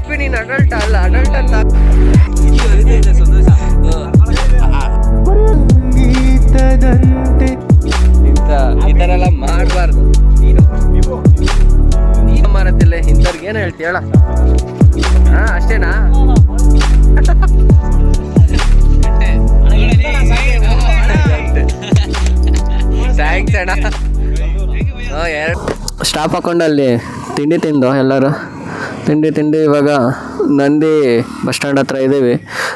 ಅಪ್ಪಿ ನೀನು ಅಡಲ್ಟ್ ಅಲ್ಲ, ಅಡಲ್ಟ್ ಅಂತ ಈ ಥರ ಎಲ್ಲ ಮಾಡಬಾರ್ದು. ನೀನು ಮಾರತ್ತಿಲ್ಲ ಇಂಥವ್ರಿಗೆ ಏನು ಹೇಳ್ತಿ ಹೇಳ? ಹಾಂ ಅಷ್ಟೇನಾ? ಥ್ಯಾಂಕ್ಸ್ ಅಣ್ಣ. ಸ್ಟಾಪ್ ಹಾಕೊಂಡು ಅಲ್ಲಿ ತಿಂಡಿ ತಿಂದು ಎಲ್ಲರೂ ತಿಂಡಿ ಇವಾಗ ನಂದಿ ಬಸ್ ಸ್ಟ್ಯಾಂಡ್ ಹತ್ರ ಇದ್ದೀವಿ.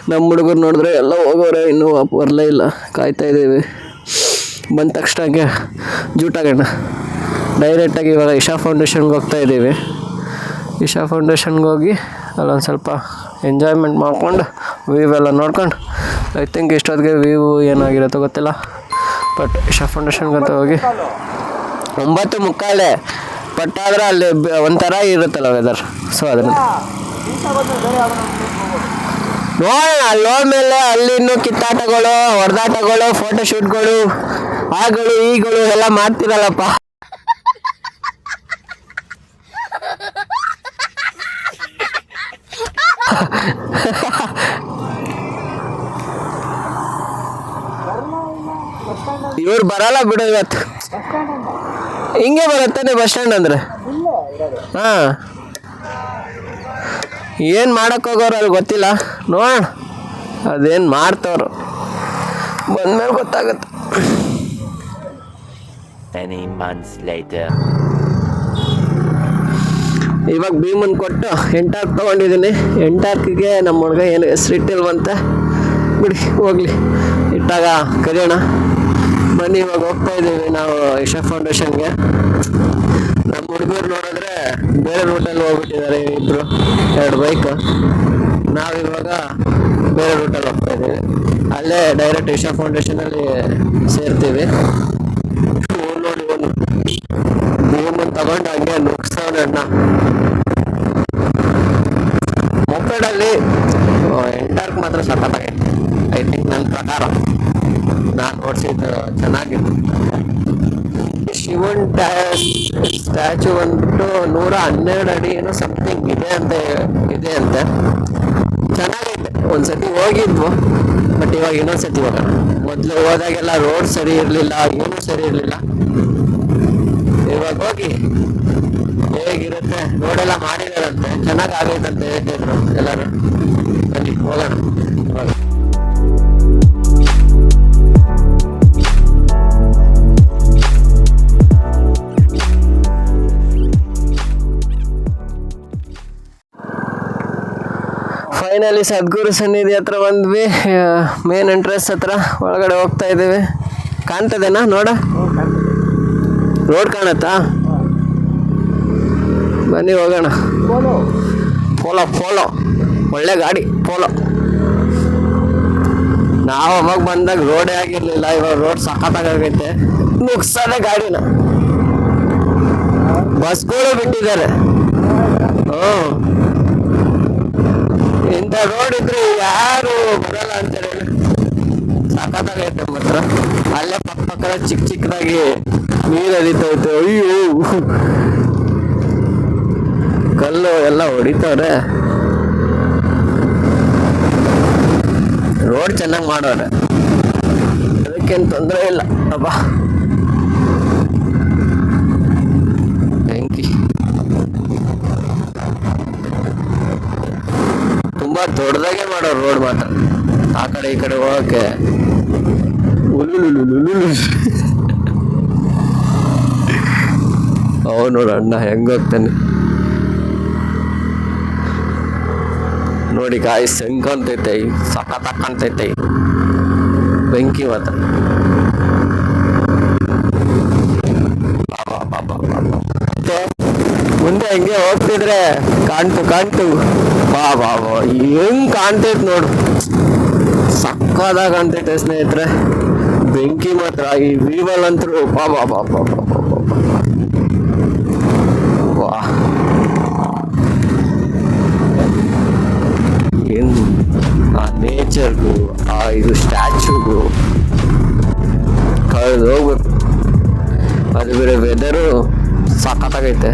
ನಮ್ಮ ಹುಡುಗರು ನೋಡಿದ್ರೆ ಎಲ್ಲ ಹೋಗೋರೆ, ಇನ್ನೂ ಬರಲೇ ಇಲ್ಲ, ಕಾಯ್ತಾ ಇದ್ದೀವಿ. ಬಂದ ತಕ್ಷಣಕ್ಕೆ ಜೂಟಾಗೋಣ ಡೈರೆಕ್ಟಾಗಿ ಇವಾಗ ಇಶಾ ಫೌಂಡೇಶನ್ಗೆ ಹೋಗ್ತಾ ಇದ್ದೀವಿ. ಇಶಾ ಫೌಂಡೇಶನ್ಗೆ ಹೋಗಿ ಅಲ್ಲೊಂದು ಸ್ವಲ್ಪ ಎಂಜಾಯ್ಮೆಂಟ್ ಮಾಡ್ಕೊಂಡು ವ್ಯೂ ಎಲ್ಲ ನೋಡ್ಕೊಂಡು, ಐ ಥಿಂಕ್ ಇಷ್ಟೊತ್ತಿಗೆ ವ್ಯೂ ಏನಾಗಿರುತ್ತೋ ಗೊತ್ತಿಲ್ಲ, ಬಟ್ ಇಶಾ ಫೌಂಡೇಶನ್ಗಂತ ಹೋಗಿ 9:45 ಬಟ್ ಆದರೆ ಅಲ್ಲಿ ಒಂಥರ ಇರುತ್ತಲ್ಲ ವೆದರ್, ಸೊ ಅದನ್ನು ನೋಡೋಣ. ಅಲ್ಲಿ ಹೋದ್ಮೇಲೆ ಅಲ್ಲಿ ಇನ್ನೂ ಕಿತ್ತಾಟಗಳು, ಹೊಡೆದಾಟಗಳು, ಫೋಟೋಶೂಟ್ಗಳು, ಆಗಳು ಈಗಳು ಎಲ್ಲ ಮಾಡ್ತಿರಲ್ಲಪ್ಪ. ಇವ್ರು ಬರಲ್ಲ ಬಿಡು ಇವತ್ತು, ಹಿಂಗೆ ಬರುತ್ತಾನೆ ಬಸ್ ಸ್ಟ್ಯಾಂಡ್ ಅಂದರೆ. ಹಾಂ, ಏನು ಮಾಡಕ್ಕೆ ಹೋಗೋರು ಅಲ್ಲಿ ಗೊತ್ತಿಲ್ಲ, ನೋಡೋಣ ಅದೇನು ಮಾಡ್ತವ್ರು, ಬಂದ್ಮೇಲೆ ಗೊತ್ತಾಗುತ್ತೆ. ಇವಾಗ ಭೀಮನ್ ಕೊಟ್ಟು ಎಂಟಾರ್ಕ್ ತೊಗೊಂಡಿದ್ದೀನಿ. ಎಂಟಾರ್ಕಿಗೆ ನಮ್ಮ ಹುಡುಗ ಏನು ಹೆಸರಿಟ್ಟಿಲ್ವಂತೆ, ಬಿಡಿ ಹೋಗ್ಲಿ, ಇಟ್ಟಾಗ ಕರೆಯೋಣ. ಬನ್ನಿ, ಇವಾಗ ಹೋಗ್ತಾ ಇದ್ದೀವಿ ನಾವು ಇಶಾ ಫೌಂಡೇಶನ್ಗೆ. ನಮ್ಮ ಹುಡುಗರು ನೋಡಿದ್ರೆ ಬೇರೆ ರೂಟಲ್ಲಿ ಹೋಗ್ಬಿಟ್ಟಿದ್ದಾರೆ, ಇಬ್ಬರು 2 ಬೈಕ್. ನಾವಿವಾಗ ಬೇರೆ ರೂಟಲ್ಲಿ ಹೋಗ್ತಾ ಇದ್ದೀವಿ, ಅಲ್ಲೇ ಡೈರೆಕ್ಟ್ ಇಶಾ ಫೌಂಡೇಶನಲ್ಲಿ ಸೇರ್ತೀವಿ. ನೋಡಿ ಒಂದು ಭೂಮನ್ ತಗೊಂಡು ಹಂಗೆ ನುಗ್ಸೋಣ ಅಣ್ಣ. ಮೊಪೆಡಲ್ಲಿ ಎಂಟಾರ್ಕ್ ಮಾತ್ರ ಸಖತ್ತಾಗೈತೆ, ಐ ಥಿಂಕ್ ನನ್ನ ಪ್ರಕಾರ, ನಾನು ಓಡಿಸಿದ್ದು ಚೆನ್ನಾಗಿದೆ. ಶಿವನ್ ಸ್ಟ್ಯಾಚು ಬಂದ್ಬಿಟ್ಟು 112 ಅಡಿ ಏನೋ ಸಮಥಿಂಗ್ ಇದೆ ಅಂತೆ. ಚೆನ್ನಾಗೈತೆ. ಒಂದ್ಸತಿ ಹೋಗಿದ್ವು, ಬಟ್ ಇವಾಗ ಇನ್ನೊಂದ್ಸತಿ ಹೋಗೋಣ. ಮೊದಲು ಹೋದಾಗೆಲ್ಲ ರೋಡ್ ಸರಿ ಇರಲಿಲ್ಲ, ಏನೂ ಸರಿ ಇರಲಿಲ್ಲ. ಇವಾಗ ಹೋಗಿ ಹೇಗಿರುತ್ತೆ, ರೋಡೆಲ್ಲ ಮಾಡಿದಾರಂತೆ, ಚೆನ್ನಾಗಿ ಆಗೈತಂತೆ ಹೇಳ್ತಿದ್ರು ಎಲ್ಲರೂ. ಬನ್ನಿ ಹೋಗೋಣ ಇವಾಗ. ಫೈನಲಿ ಸದ್ಗುರು ಸನ್ನಿಧಿ ಹತ್ರ ಬಂದ್ವಿ, ಮೇನ್ ಎಂಟ್ರೆನ್ಸ್ ಹತ್ರ. ಒಳಗಡೆ ಹೋಗ್ತಾ ಇದ್ದೀವಿ. ಕಾಣ್ತದೇನಾ ನೋಡ, ರೋಡ್ ಕಾಣತ್ತಾ? ಬನ್ನಿ ಹೋಗೋಣ. ಪೋಲೋ ಒಳ್ಳೆ ಗಾಡಿ ಪೋಲೋ. ನಾವು ಅವಾಗ ಬಂದಾಗ ರೋಡೇ ಆಗಿರ್ಲಿಲ್ಲ, ಇವಾಗ ರೋಡ್ ಸಖತ್ತಾಗೈತೆ. ನುಗ್ಸದೆ ಗಾಡಿನ, ಬಸ್ಗಳು ಬಿಟ್ಟಿದ್ದಾರೆ. ಇಂಥ ರೋಡ್ ಇದ್ರೆ ಯಾರು ಬರಲ್ಲ ಅಂತಾರೆ, ಸಖತ್ತಾಗೈತೆ ಮಾತ್ರ. ಅಲ್ಲೇ ಪಕ್ಕ ಚಿಕ್ಕದಾಗಿ ನೀರು ಹರಿತೈತೆ. ಅಯ್ಯೋ, ಕಲ್ಲು ಎಲ್ಲ ಹೊಡಿತವ್ರೆ. ರೋಡ್ ಚೆನ್ನಾಗಿ ಮಾಡೋರೆ, ಅದಕ್ಕೇನು ತೊಂದರೆ ಇಲ್ಲ. ಅಬ್ಬಾ ಬೆಂಕಿ, ತುಂಬಾ ದೊಡ್ಡದಾಗೆ ಮಾಡೋರು ರೋಡ್ ಮಾತ್ರ. ಆ ಕಡೆ ಈ ಕಡೆ ಹೋಗಕ್ಕೆ ನೋಡ ಅಣ್ಣ ಹೆಂಗ ಹೋಗ್ತಾನೆ ನೋಡಿ. ಗಾಯ ಸಂಕಂತೈತೆ, ಸಖತ್ತಕ್ಕಂತೈತೆ ಬೆಂಕಿ ಮಾತ್ರ. ಮತ್ತೆ ಮುಂದೆ ಹೆಂಗೆ ಹೋಗ್ತಿದ್ರೆ ಕಾಣ್ತು ಬಾ ಹೆಂಗ್ ಕಾಣ್ತೈತ್ ನೋಡು, ಸಕ್ಕದಾಗ ಕಾಣ್ತೈತೆ ಸ್ನೇಹಿತರೆ. ಬೆಂಕಿ ಮಾತ್ರ ಈ ವೀವಲ್ ಅಂತೂ ಏನು ಆ ನೇಚರ್ಗೂ ಆ ಇದು ಸ್ಟ್ಯಾಚ್ಯೂಗೂ ಕಳೆದು ಹೋಗ್ಬೇಕು. ಅದು ಬೇರೆ ವೆದರು ಸಖತ್ತಾಗೈತೆ.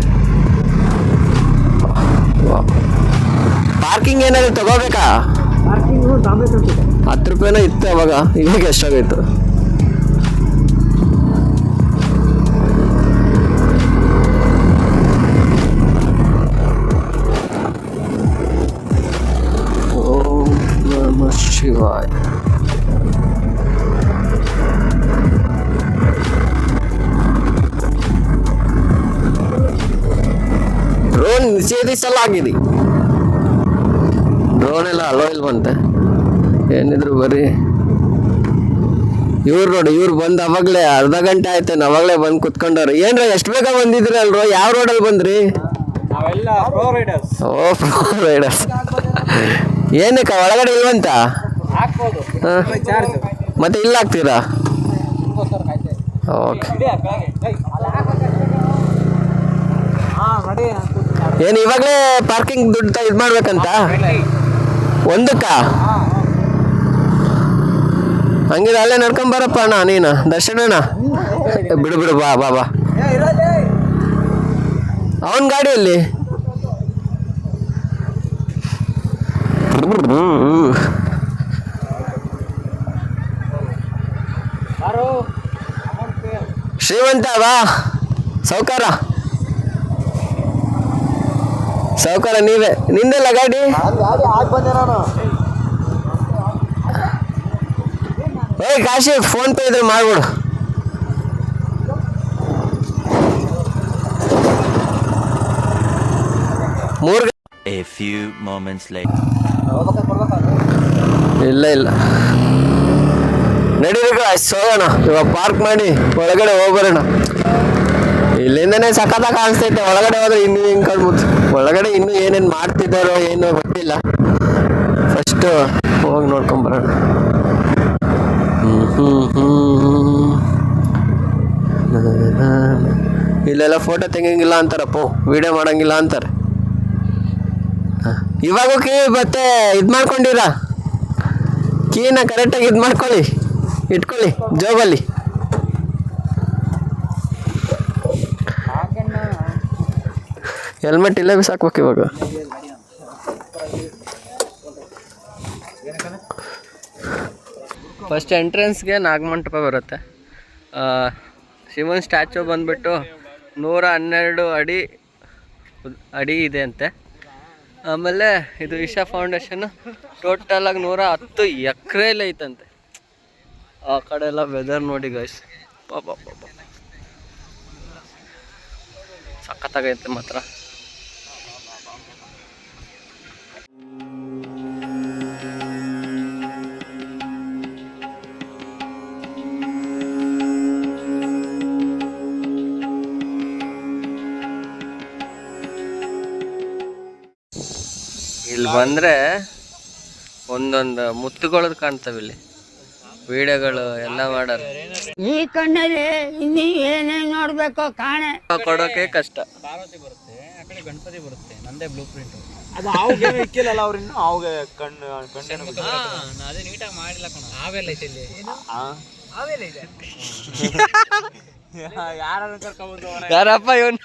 ಪಾರ್ಕಿಂಗ್ ಏನಾದ್ರು ತಗೋಬೇಕಾ? 10 ರೂಪಾಯಿನ ಇತ್ತು ಅವಾಗ, ಇವಾಗ ಎಷ್ಟಾಗೋಯ್ತು? ಓಂ ನಮಃ ಶಿವಾಯ. ಡ್ರೋನ್ ನಿಷೇಧಿಸಲಾಗಿದೆ. ಡ್ರೋನ್ ಎಲ್ಲ ಅಲೋ ಇಲ್ವಂತೆ, ಏನಿದ್ರು ಬರೀ ಇವ್ರು ನೋಡಿ, ಇವ್ರು ಬಂದು ಅವಾಗಲೇ ಅರ್ಧ ಗಂಟೆ ಆಯ್ತೇನೆ, ಅವಾಗಲೇ ಬಂದು ಕುತ್ಕೊಂಡವ್ರು. ಏನ್ರ ಎಷ್ಟು ಬೇಗ ಬಂದಿದ್ರಿ ಅಲ್ರೋ? ಯಾವ ರೋಡಲ್ಲಿ ಬಂದ್ರಿ? ಓ, ಪ್ರೋ ರೈಡರ್ಸ್. ಏನಕ್ಕ ಒಳಗಡೆ ಇಲ್ವಂತ? ಮತ್ತೆ ಇಲ್ಲ ಹಾಕ್ತೀರಾ? ಓಕೆ. ಏನು ಇವಾಗಲೇ ಪಾರ್ಕಿಂಗ್ ದುಡ್ಡು ಇದು ಮಾಡ್ಬೇಕಂತ ಒಂದಕ್ಕ? ಹಂಗಿದ್ರೆ ಅಲ್ಲೇ ನಡ್ಕೊಂಬರಪ್ಪ ಅಣ್ಣ, ನೀನು ದರ್ಶನಣ್ಣ. ಬಿಡು ಬಿಡು, ಬಾ ಬಾ ಬಾ. ಅವನ ಗಾಡಿಯಲ್ಲಿ ಶ್ರೀಮಂತ ಬಾ. ಸಾವ್ಕಾರ ಸಾವ್ಕಾರ ನೀವೇ? ನಿಂದೆಲ್ಲ ಗಾಡಿ? ಓಯ್ ಕಾಶಿ, ಫೋನ್ ಪೇ ಇದ್ರೆ ಮಾಡ್ಬಿಡು. A few moments later. ಇಲ್ಲ ಇಲ್ಲ, ನಡೀಬೇಕು ಅಷ್ಟು ಹೋಗೋಣ. ಇವಾಗ ಪಾರ್ಕ್ ಮಾಡಿ ಒಳಗಡೆ ಹೋಗ್ಬರೋಣ. ಇಲ್ಲಿಂದನೇ ಸಖತ್ತಾಗಿ ಕಾಣಿಸ್ತೈತೆ. ಒಳಗಡೆ ಹೋದ್ರೆ ಇನ್ನೂ ಹಿಂಗೆ ಕಾಣ್ಬೋದು. ಒಳಗಡೆ ಇನ್ನೂ ಏನೇನು ಮಾಡ್ತಿದ್ದಾರೋ ಏನೋ ಗೊತ್ತಿಲ್ಲ. ಫಸ್ಟು ಹೋಗಿ ನೋಡ್ಕೊಂಬರೋಣ. ಇಲ್ಲೆಲ್ಲ ಫೋಟೋ ತೆಗಿಯಂಗಿಲ್ಲ ಅಂತಾರಪ್ಪ, ವಿಡಿಯೋ ಮಾಡಂಗಿಲ್ಲ ಅಂತಾರೆ. ಇವಾಗೂ ಕೀ ಮತ್ತೆ ಇದು ಮಾಡ್ಕೊಂಡಿರ, ಕೀನ ಕರೆಕ್ಟಾಗಿ ಇದು ಮಾಡ್ಕೊಳ್ಳಿ, ಇಟ್ಕೊಳ್ಳಿ ಜೋಬಲ್ಲಿ. ಹೆಲ್ಮೆಟ್ ಇಲ್ಲೇ ಬಿಸಾಕ್ಬೇಕು ಇವಾಗ. ಫಸ್ಟ್ ಎಂಟ್ರೆನ್ಸ್ಗೆ ನಾಗಮಂಟಪ ಬರುತ್ತೆ. ಶಿವನ್ ಸ್ಟ್ಯಾಚು ಬಂದುಬಿಟ್ಟು 112 ಅಡಿ ಇದೆ ಅಂತೆ. ಆಮೇಲೆ ಇದು ಇಶಾ ಫೌಂಡೇಶನ್ ಟೋಟಲಾಗಿ 110 ಎಕರೆಯಲ್ಲಿ ಐತಂತೆ. ಆ ಕಡೆ ಎಲ್ಲ ವೆದರ್ ನೋಡಿ ಗೈಸ್, ಪಾಪ ಸಖತ್ತಾಗೈತೆ ಮಾತ್ರ. ಇಲ್ಲಿ ಬಂದರೆ ಒಂದೊಂದು ಮುತ್ತುಗಳದ್ದು ಕಾಣ್ತವೆ. ಇಲ್ಲಿ ವಿಡಿಯೋಗಳು ಎಲ್ಲ ಮಾಡೋರು. ಈ ಕಣ್ಣಲ್ಲಿ ಇನ್ನೂ ಏನೇನು ನೋಡ್ಬೇಕೋ ಕಾಣೆ ಕೊಡೋಕೆ ಕಷ್ಟ. ಬರುತ್ತೆ, ಆ ಕಡೆ ಗಣಪತಿ ಬರುತ್ತೆ. ನಂದೇ ಬ್ಲೂ ಪ್ರಿಂಟ್. ಅದು ಆವ್ಗೆ ಇಕ್ಕಿಲ್ಲ ಅವ್ರು, ಇನ್ನು ಆವ್ಗೆ ಕಣ್ಣು ಅದೇ ನೀಟಾಗಿ ಮಾಡಿಲ್ಲ ಕಣ. ಆವೆಲ್ಲ ಐತೆ ಇಲ್ಲಿ, ಆವೆಲ್ಲ ಇದೆ. ಯಾರು ಕರ್ಕೊಬೋದು? ಯಾರಪ್ಪ ಇವನು?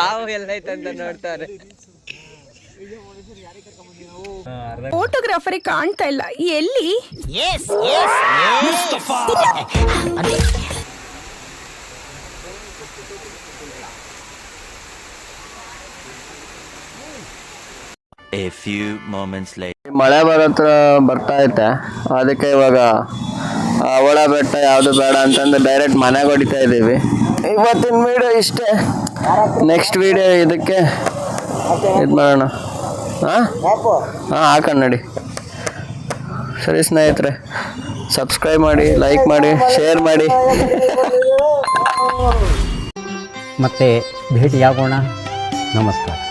ಹಾವು ಎಲ್ಲ ಐತಂತ ನೋಡ್ತಾರೆ. ಫೋಟೋಗ್ರಾಫರಿಗೆ ಕಾಣ್ತಾ ಇಲ್ಲ, ಎಲ್ಲಿ? A few moments later. ಮಳೆ ಬರ್ತಾ ಐತೆ, ಅದಕ್ಕೆ ಇವಾಗ ಅವಳ ಬೆಟ್ಟ ಯಾವುದು ಬೇಡ ಅಂತಂದ್ರೆ ಡೈರೆಕ್ಟ್ ಮನೆಗೆ ಹೊಡಿತಾ ಇದ್ದೀವಿ. ಇವತ್ತಿನ ವಿಡಿಯೋ ಇಷ್ಟೇ. ನೆಕ್ಸ್ಟ್ ವಿಡಿಯೋ ಇದಕ್ಕೆ ಇದು ಮಾಡೋಣ. ಹಾಂ ಹಾಕೋಣ ನಡಿ. ಸರಿ ಸ್ನೇಹಿತರೆ, ಸಬ್ಸ್ಕ್ರೈಬ್ ಮಾಡಿ, ಲೈಕ್ ಮಾಡಿ, ಶೇರ್ ಮಾಡಿ. ಮತ್ತೆ ಭೇಟಿಯಾಗೋಣ. ನಮಸ್ಕಾರ.